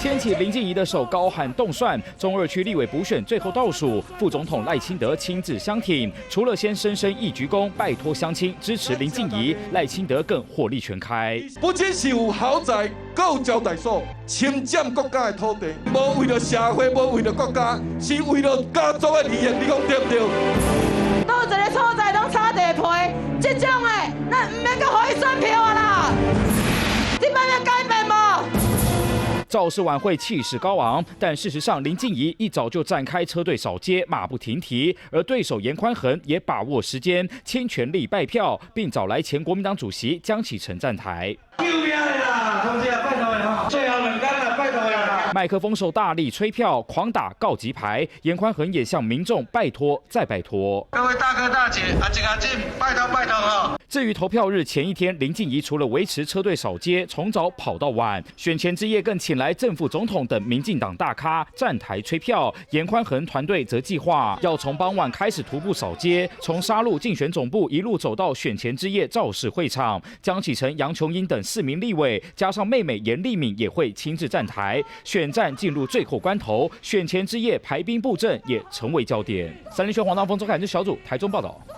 牵起林静仪的手，高喊动算。中二区立委补选最后倒数，副总统赖清德亲自相挺，除了先深深一鞠躬，拜托乡亲支持林静仪，赖清德更火力全开。不仅是有豪宅，更有招待所，侵占国家的土地，无为了社会，无为了国家，是为了家族的利益，你讲对不对？倒一个所在拢差地皮，这种的，那唔免阁互伊选票啊啦！你们要改变无？造势晚会气势高昂，但事实上林静仪一早就展开车队扫街，马不停蹄，而对手严宽恒也把握时间，倾全力拜票，并找来前国民党主席江启臣站台。救命的啦，同志啊，拜托的哈，最后2天了，拜托的啦。麦克风手大力吹票，狂打告急牌，严宽恒也向民众拜托再拜托。各位大哥大姐，阿进阿进，拜托拜托哈。至于投票日前一天，林静仪除了维持车队扫街，从早跑到晚，选前之夜更请来正副总统等民进党大咖站台吹票。严宽恒团队则计划要从傍晚开始徒步扫街，从沙鹿竞选总部一路走到选前之夜造势会场。江启臣、杨琼英等4名立委，加上妹妹严丽敏也会亲自站台。选战进入最后关头，选前之夜排兵布阵也成为焦点。三立全黄大锋周凯之小组台中报道。